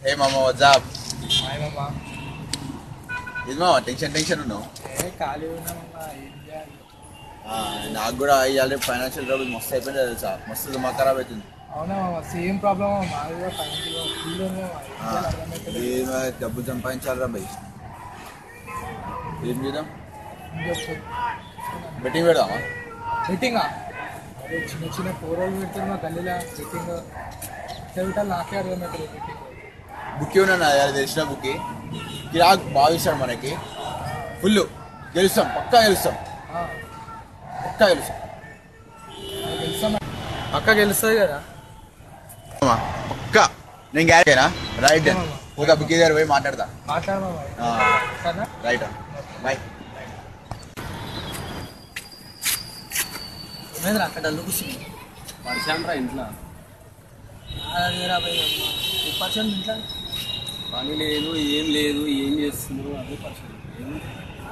Hey mama, what's up? Hi mama. Is mama tension ఉన్నావు? ఖాళీ ఉన్నా మమ్మా ఏం చేయాలి? నాకు కూడా ఇవాళ ఫైనాన్షియల్ ట్రబుల్ మస్తు అయిపోయింది తెలుసా, మస్తు దిమాగ్ ఖరాబ్ అవుతుంది. అవునా మామ, సేమ్ ప్రాబ్లమ్ మాది కూడా ఫైనాన్షియల్ డబ్బు సంపాదించాలరా భయ్. ఏం చేద్దాం? బెట్టింగ్ పెడదామా? బెట్టింగా? అదే చిన్న చిన్న పోరోలు పెడుతున్నా గల్లీలో బెట్టింగ్ చదువుతా నాకే అర్థమవుతుంది బెట్టింగ్. బుక్ ఉన్నా తెలిసిన బుక్కి కిరాక్ భావిస్తాడు మనకి. ఫుల్ గెలుస్తాం, పక్కా గెలుస్తాం, పక్కా గెలుస్తాం, పక్కా గెలుస్తుంది కదా పక్కా. నేను గ్యారేనా రైట్ ఒక బుక్ దగ్గర పోయి మాట్లాడతా. Right boy. ఏమైందిరా అక్కడ కూర్చుని పరిచయం రా ఇంట్లో ఇంట్లో పని లేదు, ఏం లేదు, ఏం చేస్తున్నారు అదే పరిచయం.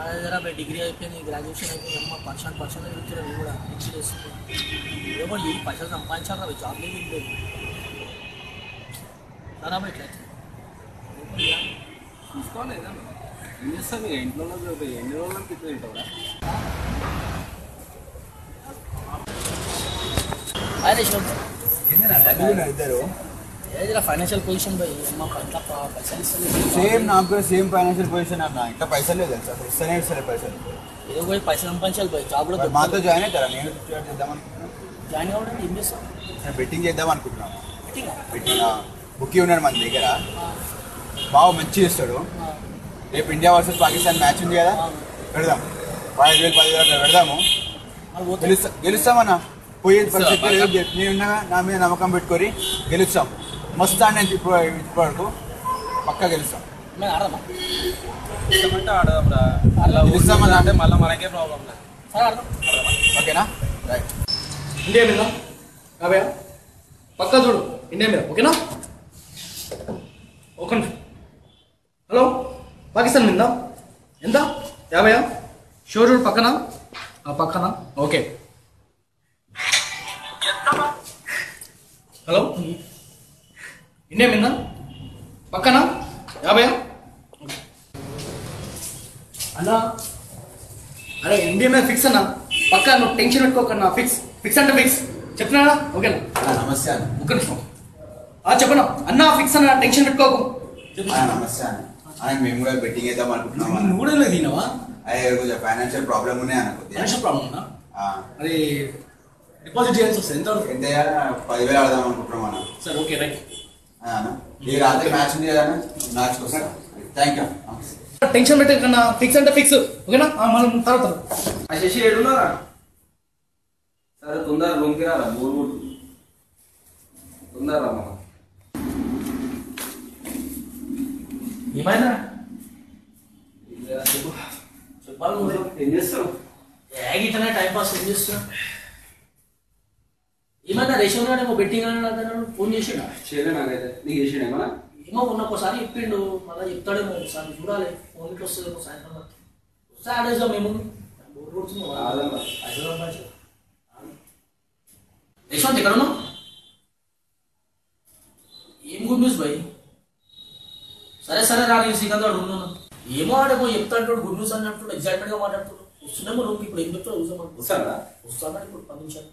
అదే డిగ్రీ అయిపోయింది, గ్రాడ్యుయేషన్ అయిపోయింది, అమ్మ పర్సెంట్ వెళ్తున్నాను నేను కూడా ఫిక్స్ చేస్తున్నాను. ఏమో ఈ పైసలు సంపాదించాలి రా, జాబ్ లేదు ఏం లేదు సరే ఇట్లా చూసుకోలేదా ఏం చేస్తాను ఇక ఇంట్లో ఎన్ని రోజులు తింటావురా. అదే ఇద్దరు ఏదిరా ఫైనాన్షియల్ పొజిషన్ పోయి అమ్మ పైసలు ఇస్తుంది. సేమ్ నాకు కూడా సేమ్ ఫైనాన్షియల్ పొజిషన్ అన్న. ఇంకా పైసలు లేదు తెలుసా, ఇస్తూనే ఇస్తారు పైసలు. ఏదో పోయి పైసలు సంపాదించాలి పోయి జాబ్ కూడా మాతో జాయిన్ అవుతారా? నేను చేద్దాం అనుకుంటున్నాను. జాయిన్ అవ్వడానికి ఏం చేస్తాను? నేను బెట్టింగ్ చేద్దాం అనుకుంటున్నాను. బెట్టింగ్ బెట్టింగ్ బుక్కి ఉన్నాడు మన దగ్గర, బాగా మంచిగా ఇస్తాడు. రేపు ఇండియా వర్సెస్ పాకిస్తాన్ మ్యాచ్ ఉంది కదా, పెడదాం 5,000 10,000 పెడదాము. గెలుస్తామన్నా. పోయేది పరిస్థితి నేనున్నా, నా మీద నమ్మకం పెట్టుకొని గెలుస్తాం. మస్తు అని ఇప్పటివరకు పక్కా గెలుస్తాం. ఇష్టమంటే ఆడదాం రా, గెలుస్తామన్నా అంటే మళ్ళీ మనకే ప్రాబ్లం లేదు. ఓకేనా? రైట్. ఇండియా మీద కాబయా పక్కా చూడు, ఇండియా మీద ఓకేనా? ఒక హలో, పాకిస్తాన్ మీద ఎంత? 50 షోర్ చూడు పక్కన పక్కన. ఓకే హలో, ఇండియా మీద పక్కన 50 అన్నా. అరే ఇండియా మీద ఫిక్స్ అన్నా, పక్కా. నువ్వు టెన్షన్ పెట్టుకోకన్నా, ఫిక్స్ అంటే ఫిక్స్ చెప్తున్నా. ఓకేనా? నమస్తే అన్న. ఒక్క నిమిషం చెప్పనా అన్నా, ఫిక్స్ అన్న, టెన్షన్ పెట్టుకోకు. నమస్తే అన్న. మేము కూడా బెట్టింగ్ వేద్దాం అనుకుంటున్నాం. నువ్వు కూడా తినవా? అదే కొంచెం ఫైనాన్షియల్ ప్రాబ్లమ్ ఉన్నాయి అన్న. ఫైనాన్షియల్ ప్రాబ్లమ్ ఉన్నా? అది డిపాజిట్ చేయాల్సి వస్తుంది. ఎంత 10,000 ఆడదాం అనుకుంటున్నాం అన్న. సరే ఓకే రైట్. ఈ రాత్రి మ్యాచ్ ఉంది కదా, మ్యాచ్కి వస్తాను. Thank you. టెన్షన్ పెట్టకన్నా, ఫిక్స్ అంటే ఫిక్స్ ఓకేనా? మనం తర్వాత శశి ఏడున్నారా? సరే తొందర రూమ్కి రారా, మూడు తొందర రా. ఏమైనా చెప్పాలి, ఏం చేస్తావు? ఇట్లనే టైం పాస్ ఏం చేస్తున్నా? ఏమన్నా రేషన్ గాడేమో బెట్టింగ్ అన్నాడు, ఫోన్ చేసిండా? చేయలే నాకైతే. నీకు చేసిండేమన్నా? ఏమో మొన్న ఒకసారి చెప్పిండు, మళ్ళీ చెప్తాడేమో ఒకసారి చూడాలి. ఫోన్ ఇట్లా వస్తుందేమో సాయంత్రం వస్తే ఆడేసాం. మేము బోర్ కొడుతున్నాం. యశ్వంత్ ఎక్కడ ఉన్నావు? ఏం గుడ్ న్యూస్ భయ్? సరే రా, నేను శ్రీకాంత్ ఉన్నాను. ఏమో ఆడేమో చెప్తాడు, గుడ్ న్యూస్ అన్నట్టు ఎగ్జైట్మెంట్ గా మాట్లాడుతున్నాడు. వస్తున్నామో రూమ్కి. ఇప్పుడు ఏం చెప్తావు చూసామని. వస్తాడా? వస్తాడా ఇప్పుడు 10 నిమిషాలు.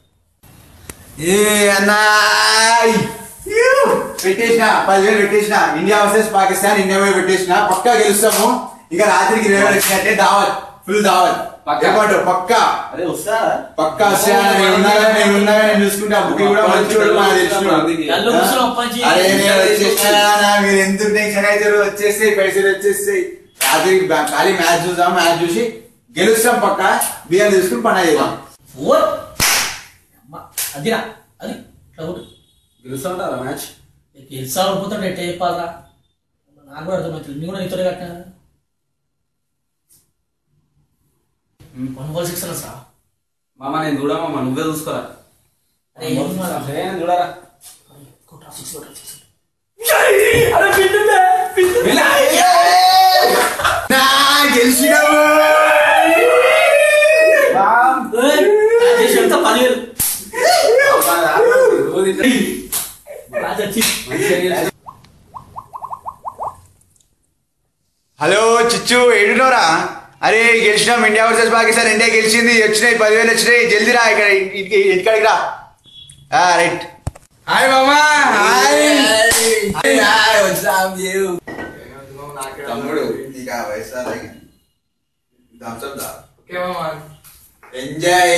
పెట్టేసిన 10,000 పెట్టేసిన. ఇండియా వర్సెస్ పాకిస్తాన్, ఇండియా మీద పెట్టేసిన. పక్కా గెలుస్తాము. ఇక రాత్రికి 20,000 వచ్చినట్టే దావత్, ఫుల్ దావత్. పక్కా అదే వస్తా, పక్కా వస్తా. నేను చూసుకుంటా. బుక్ కూడా మంచోడు, మీరు ఎందుకు టెన్షన్ అవుతారు? వచ్చేస్తాయి పైసలు, వచ్చేస్తాయి. రాత్రికి ఖాళీ మ్యాచ్ చూద్దాం. మ్యాచ్ చూసి గెలుస్తాం పక్కా. బియ్యం తీసుకుని పండుగ చేద్దాం. అదిరా అది గెలుస్తా ఉంటారా మ్యాచ్? గెలిసా పోతాడు ఎట్టే చెప్పాలరా? నాకు కూడా అర్థమవుతుంది. నేను కూడా నీతోనే కట్టినా 1/6 రా. మామ నేను చూడా, మామ నువ్వే చూసుకోరా. అరే చూడరా, గెలిచినావు. చిచ్చు ఏడునోరా. అరే గెలిచినాం, ఇండియా వర్సెస్ పాకిస్తాన్, ఇండియా గెలిచింది, వచ్చినాయి 10,000 వచ్చినాయి, జల్దీ రా ఇక్కడ ఇంటికాడికి రా. రైట్. హాయ్ మామా. తమ్ముడు ఎంజాయ్.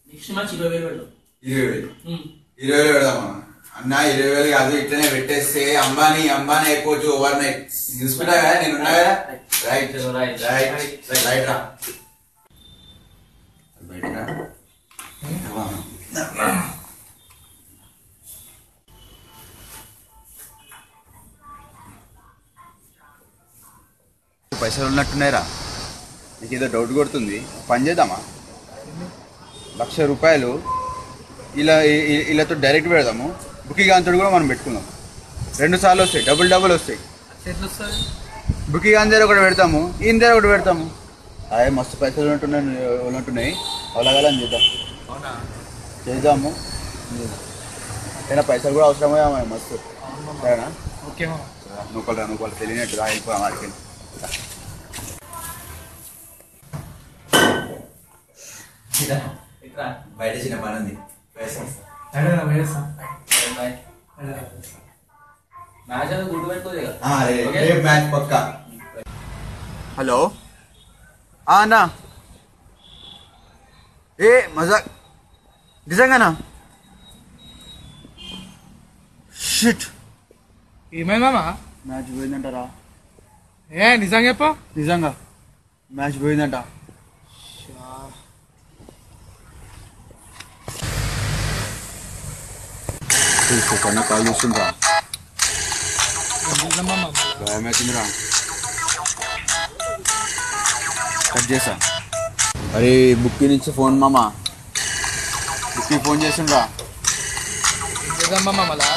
నెక్స్ట్ మ్యాచ్ 20,000 వెళ్ళు. 20,000 పెడదామా అన్న? 20,000 కాదు, ఇట్లనే పెట్టేస్తే అంబానీ అయిపోవచ్చు ఓవర్ నైట్. చూసుకుంటా కదా, నేను ఉన్నా కదా. రైట్ రైట్ రైట్ రా బయట రా. పైసలు ఉన్నట్టున్నాయిరా. నీకు ఏదో డౌట్ కొడుతుంది, పని చేద్దామా? 1,00,000 రూపాయలు వీళ్ళతో డైరెక్ట్ పెడదాము. బుకింగ్ అంతటి కూడా మనం పెట్టుకుందాం. 2 సార్లు వస్తాయి, డబుల్ వస్తాయి. బుకింగ్ అంత దగ్గర ఒకటి పెడతాము, ఈయన దగ్గర ఒకటి పెడతాము. అదే మస్తు పైసలు ఉంటున్నాయి, అవలాగాలని చేద్దాము. అయినా పైసలు కూడా అవసరమయ్యా మస్తు. సరేనా? ఓకే నువ్వు తెలియనట్టు రా, వెళ్ళిపోయాం వాడికి. బయట చిన్న పని ఉంది. మ్యాచ్ పక్కా. హలో అన్నా, ఏ మజా నిజంగానా? షిట్, ఏమైంది మామ? మ్యాచ్ పోయిందంటారా? నిజంగా చెప్పు. నిజంగా మ్యాచ్ పోయిందంట. కన్నా కాల్ చేస్తుండ్రా, భయమవుతుందిరా. కట్ చేసా. అరే బుక్కి నుంచి ఫోన్ మామ, బుక్కి ఫోన్ చేస్తుండ్రా. మళ్ళా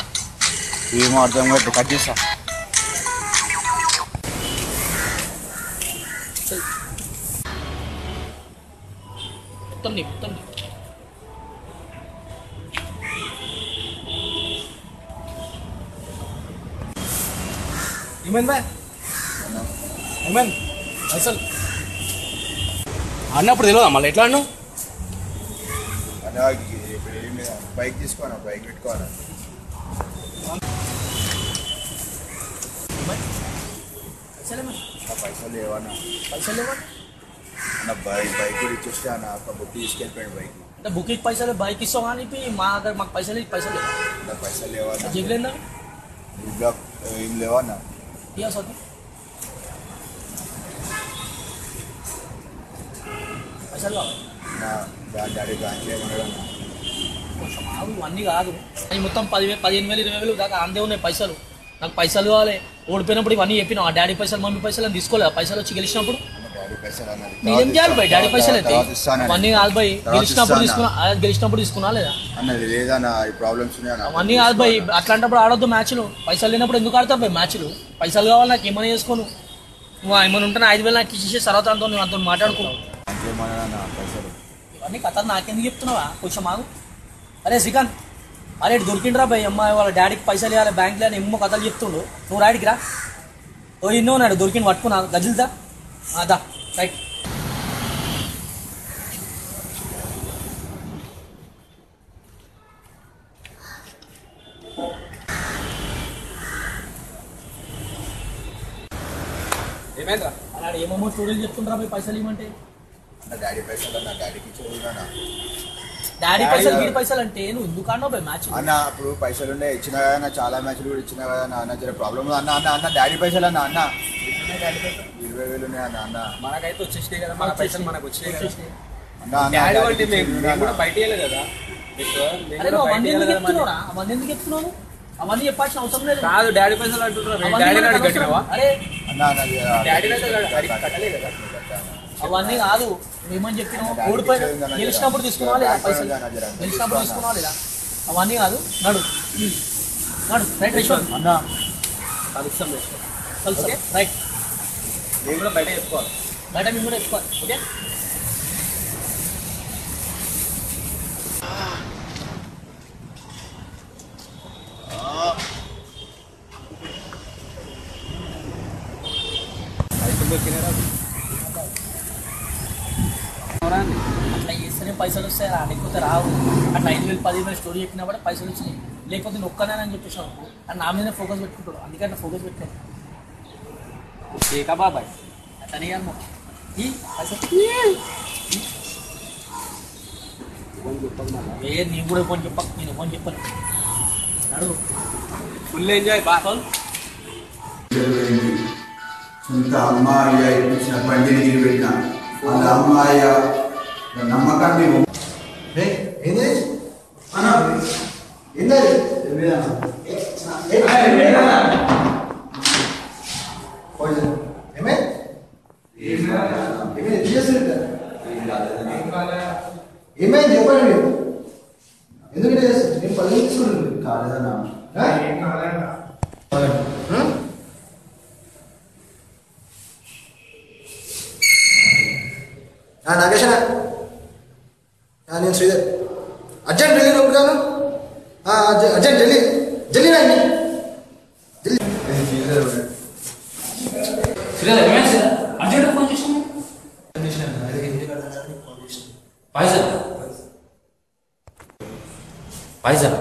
ఏమో అర్థం కాదు, కట్ చేసా. ఏమైంది బాయ్? ఏమైంది అసలు అన్నప్పుడు తెలియదా మళ్ళీ ఎట్లా అన్నావు? బైక్ తీసుకోనా, బైక్ పెట్టుకోవాలా? పైసలు లేవన్నా. అన్న బైక్ కూడా ఇచ్చేస్తే అన్న బుక్ తీసుకెళ్ళిపోయాడు. బైక్ అంటే బుకింగ్ పైసలు బైక్ ఇస్తాం కానీ మాకు పైసలు లేవు. పైసలు లేవన్నా. జగ్లేదా ఏం లేవన్నా. పైసలు కావాలి డాడీ బ్యాంక్ ఏమన్నాడన్నా? కొంచెం అన్నీ కాదు, అవి మొత్తం 10,000, 15,000, 20,000 దాకా అంతే ఉన్నాయి పైసలు. నాకు పైసలు కావాలి. ఓడిపోయినప్పుడు ఇవన్నీ చెప్పినా, ఆ డాడీ పైసలు మమ్మీ పైసలు అని తీసుకోలేదు. పైసలు వచ్చి గెలిచినప్పుడు నేనేం చేయాలి బాయ్? డాడీ పైసలు అయితే అవన్నీ కాదు బాయ్. గెలిచినప్పుడు తీసుకున్నా లేదా? అవన్నీ కాదు బాయ్. అట్లాంటప్పుడు ఆడొద్దు మ్యాచ్లు. పైసలు లేనప్పుడు ఎందుకు ఆడతావు బాయ్ మ్యాచ్లు? పైసలు కావాలి నాకు, ఏమైనా చేసుకోను. నువ్వు ఏమైనా ఉంటే 5,000 నాకు ఇచ్చేసి తర్వాత అంతా నువ్వు అంత మాట్లాడుకున్నావు. ఇవన్నీ కథ నాకెందుకు చెప్తున్నావా? కొంచెం ఆగు. అరే శ్రీకాంత్, అరే దొరికిండ్రా బాయ్. అమ్మాయి వాళ్ళ డాడీకి పైసలు ఇవ్వాలి బ్యాంకులో అని ఎమ్మో కథలు చెప్తుండు. నువ్వు రాడికి రా. ఓ ఇన్నో నాడు దొరికిండు, పట్టుకున్నా గజులుదా అదా రైట్. ఏమైందా? అలా ఏమేమో స్టోరీలు చెప్తుండ్రా బాయ్ పైసలు ఇవ్వమంటే. డాడీ పైసలు అన్న, డాడీకి ఇచ్చేది. డాడీ పైసలు వీడి పైసలు అంటే నువ్వు ఎందుకు అన్నావు బాయ్ మ్యాచ్? అన్న ఇప్పుడు పైసలు ఉండే ఇచ్చినా కదా, చాలా మ్యాచ్లు కూడా ఇచ్చినా కదా అన్న. జర ప్రాబ్లమ్ అన్న. అన్న డాడీ పైసలు అన్న. 20,000 ఉన్నాయి అన్న. అన్న మనకైతే వచ్చేసినాయి కదా, మన పైసలు మనకు వచ్చినాయి కదా అన్న. బయట కదా. అవన్నీ ఎందుకు చెప్తున్నావు? అవన్నీ చెప్పాల్సిన అవసరం లేదు. కాదు డాడీ పైసలు అంటున్నారు. అరే డాడీ కట్టలే కదా. అవన్నీ కాదు, ఏమని చెప్పినావు? ఓడిపోయిన గెలిచినప్పుడు తీసుకున్నావా లేదా పైసలు? గెలిచినప్పుడు తీసుకున్నావా లేదా? అవన్నీ కాదు. నడు రైట్ రైట్ అన్న కలుస్తాం రైట్. నేను కూడా బయట చెప్పుకోవాలి. బయట మేము కూడా చెప్పుకోవాలి. ఓకే వస్తాయి రా, లేకపోతే రావు. అట్లా 5,000 10,000 స్టోరీ చెప్పినా కూడా పైసలు వచ్చినాయి. లేకపోతే నేను ఒక్కనేనని చెప్పేసాను అని నా మీదనే ఫోకస్ పెట్టుకుంటాడు. అందుకే అట్లా ఫోకస్ పెట్టాను. ఏకా బాబాయ్ అతని అమ్మ ఈ పైసలు నేను కూడా ఇవ్వని చెప్పక, నేను ఇవ్వని చెప్పను. నడువు ఫుల్ ఎంజాయ్ బాగా. సొంత అమ్మాయి ఇప్పించిన బండిని పెట్టిన వాళ్ళ అమ్మాయి నమ్మకాన్ని ఏంది ఏమైంది చెప్పండి మీరు ఎందుకంటే నేను 10 తీసుకున్నాను కాలేదన్నా నాగేశ నేను శ్రీధర్ అర్జెంట్ ఢిల్లీ నొప్పుతాను అర్జెంట్ ఢిల్లీ ఢిల్లీ రండి శ్రీధర్ ఏమైంది శ్రీధర్ అర్జెంట్ ఫోన్ చేసాను పైసలు పైసలు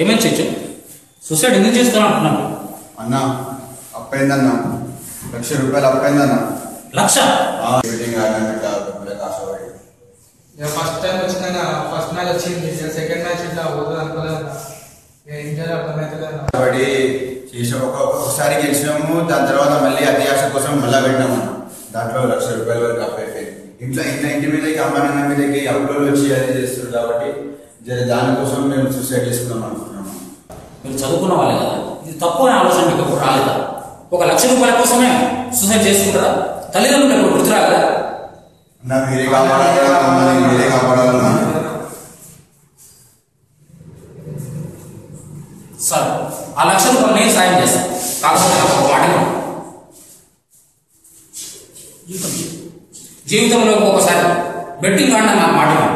ఏమేమి చేయొచ్చు సూసైడ్ ఎందుకు చేస్తున్నా అంటున్నాను అన్నా అప్పైందన్నా ₹1,00,000 అప్పైందన్నా 1,00,000 మీటింగ్ ఆశపడి ఫస్ట్ టైం వచ్చిందన్న ఫస్ట్ మ్యాచ్ వచ్చింది సెకండ్ మ్యాచ్ ఇట్లా పోతుంది అనుకోలేదు ఇంటర్ అర్థమవుతుంది కాబట్టి చేసిన ఒకసారి గెలిచినాము. దాని తర్వాత మళ్ళీ అత్యాశ కోసం మళ్ళీ పెట్టినాము. దాంట్లో ₹1,00,000 వరకు అప్పు అయిపోయింది. ఇంటి మీదకి అమ్మ నాన్న మీదకి అప్పులు వచ్చి అది చేస్తారు కాబట్టి దానికోసం మేము సూసైడ్ చేసుకుందాం అనుకుంటున్నాము. మీరు చదువుకున్న వాళ్ళే కదా, ఇది తప్పు అనే ఆలోచన మీకు ఎప్పుడు రాలేదా? ₹1,00,000 కోసమే సూసైడ్ చేసుకుంటారా? తల్లిదండ్రులు ఎప్పుడు గుర్తురాలేదా? నా మీరే కాపాడాలన్నా మమ్మల్ని మీరే కాపాడాలన్నా సార్ ఆ ₹1,00,000 నేను సాయం చేస్తాను. కాకపోతే నాకు ఒక మాట ఇవ్వండి. జీవితంలో ఒక్కొక్కసారి బెట్టింగ్ ఆడిన నాకు మాట ఇవ్వండి.